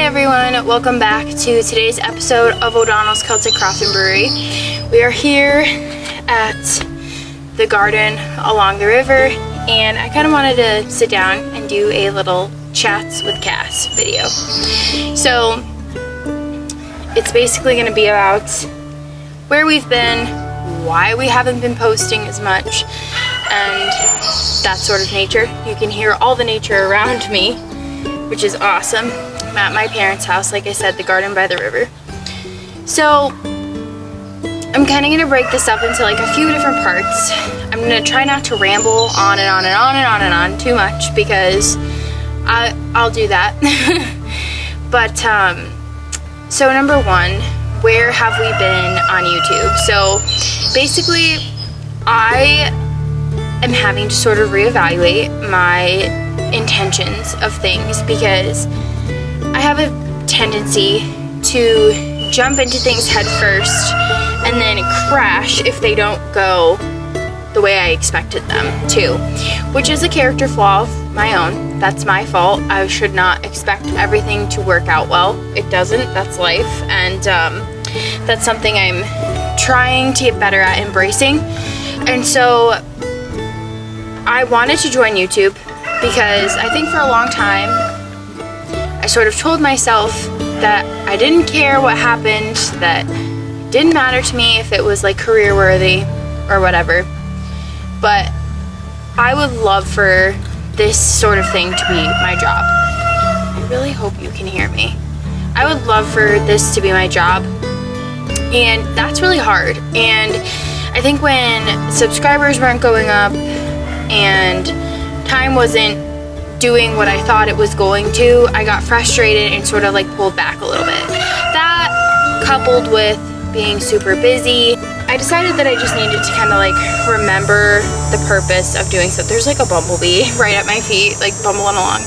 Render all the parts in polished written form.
everyone, welcome back to today's episode of O'Donnell's Celtic Craft and Brewery. We are here at the garden along the river, and I kind of wanted to sit down and do a little chats with Cass video. So it's basically going to be about where we've been, why we haven't been posting as much, and that sort of nature. You can hear all the nature around me, which is awesome. I'm at my parents' house, like I said, the garden by the river. So I'm kind of going to break this up into like a few different parts. I'm going to try not to ramble on and on and on and on and on too much, because I'll do that. But so number one, where have we been on YouTube? So basically I am having to sort of reevaluate my intentions of things, because I have a tendency to jump into things head first and then crash if they don't go the way I expected them to, which is a character flaw of my own. That's my fault. I should not expect everything to work out well. It doesn't. That's life, and that's something I'm trying to get better at embracing. And so I wanted to join YouTube because I think for a long time I sort of told myself that I didn't care what happened, that it didn't matter to me if it was like career worthy or whatever. But I would love for this sort of thing to be my job. I really hope you can hear me. I would love for this to be my job, and that's really hard. And I think when subscribers weren't going up and time wasn't doing what I thought it was going to, I got frustrated and sort of like pulled back a little bit. That, coupled with being super busy, I decided that I just needed to kind of like remember the purpose of doing so. There's like a bumblebee right at my feet, like bumbling along.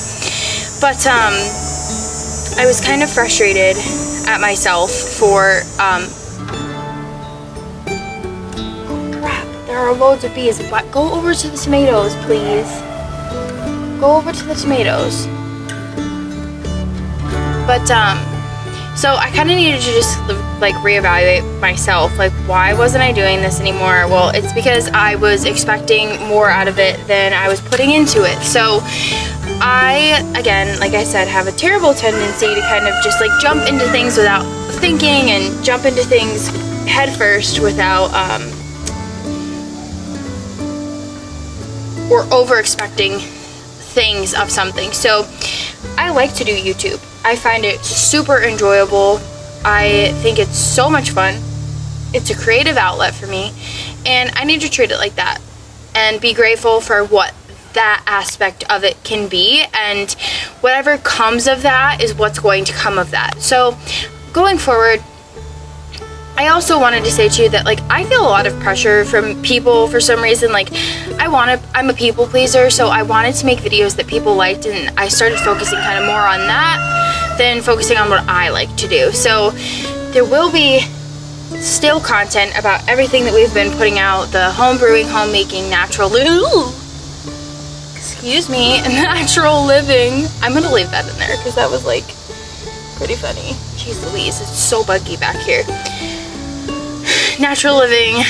But I was kind of frustrated at myself for crap, there are loads of bees. Go over to the tomatoes, please. Go over to the tomatoes. But so I kind of needed to just like reevaluate myself, like why wasn't I doing this anymore? Well, it's because I was expecting more out of it than I was putting into it. So I, again, like I said, have a terrible tendency to kind of just like jump into things without thinking, and jump into things head first without or over expecting things of something. So I like to do YouTube. I find it super enjoyable. I think it's so much fun. It's a creative outlet for me, and I need to treat it like that and be grateful for what that aspect of it can be, and whatever comes of that is what's going to come of that. So going forward, I also wanted to say to you that like I feel a lot of pressure from people for some reason. Like I'm a people pleaser, so I wanted to make videos that people liked, and I started focusing kind of more on that than focusing on what I like to do. So there will be still content about everything that we've been putting out, the home brewing, homemaking, natural natural living. I'm gonna leave that in there because that was like pretty funny. Jeez Louise, it's so buggy back here. Natural living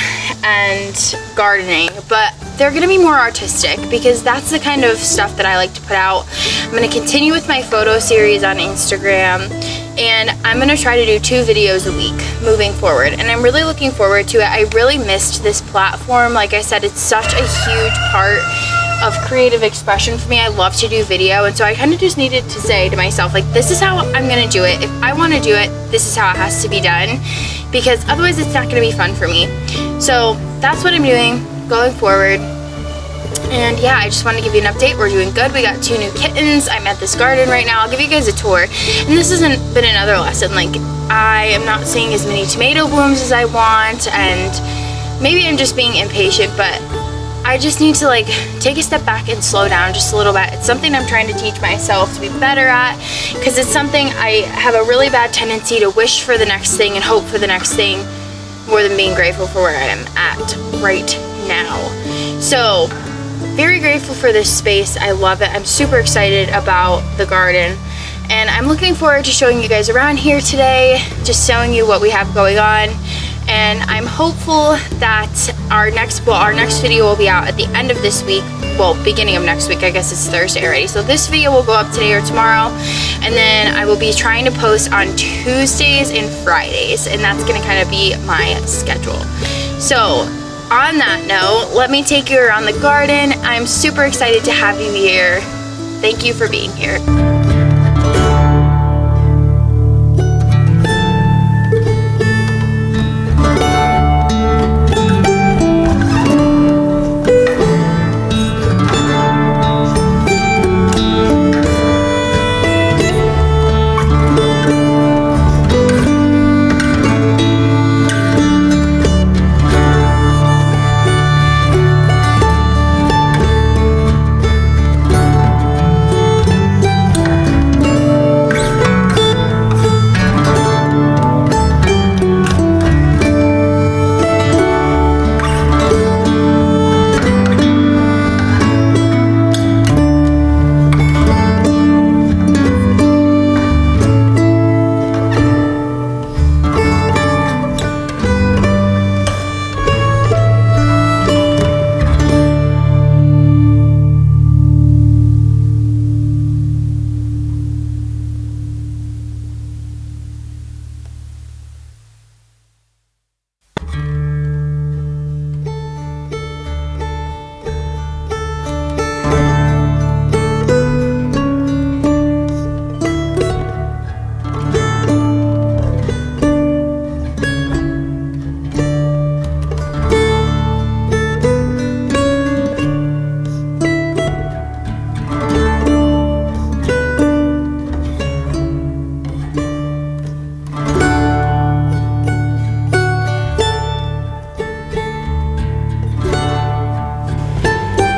and gardening, but they're going to be more artistic because that's the kind of stuff that I like to put out. I'm going to continue with my photo series on Instagram, and I'm going to try to do 2 videos a week moving forward, and I'm really looking forward to it. I really missed this platform. Like I said, it's such a huge part of creative expression for me. I love to do video, and so I kind of just needed to say to myself, like, this is how I'm going to do it. If I want to do it, this is how it has to be done, because otherwise it's not going to be fun for me. So that's what I'm doing going forward. And yeah, I just wanted to give you an update. We're doing good. We got 2 new kittens. I'm at this garden right now. I'll give you guys a tour. And this hasn't been another lesson. Like, I am not seeing as many tomato blooms as I want, and maybe I'm just being impatient, but I just need to like take a step back and slow down just a little bit. It's something I'm trying to teach myself to be better at, because it's something I have a really bad tendency to wish for the next thing and hope for the next thing more than being grateful for where I am at right now. So very grateful for this space. I love it. I'm super excited about the garden, And I'm looking forward to showing you guys around here today, just showing you what we have going on. And I'm hopeful that our next video will be out at the end of this week. Well, beginning of next week. I guess it's Thursday already. So this video will go up today or tomorrow. And then I will be trying to post on Tuesdays and Fridays. And that's going to kind of be my schedule. So on that note, let me take you around the garden. I'm super excited to have you here. Thank you for being here.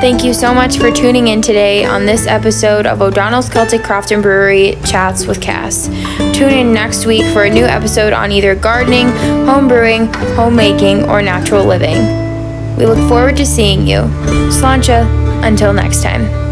Thank you so much for tuning in today on this episode of O'Donnell's Celtic Craft and Brewery Chats with Cass. Tune in next week for a new episode on either gardening, home brewing, homemaking, or natural living. We look forward to seeing you. Sláinte, until next time.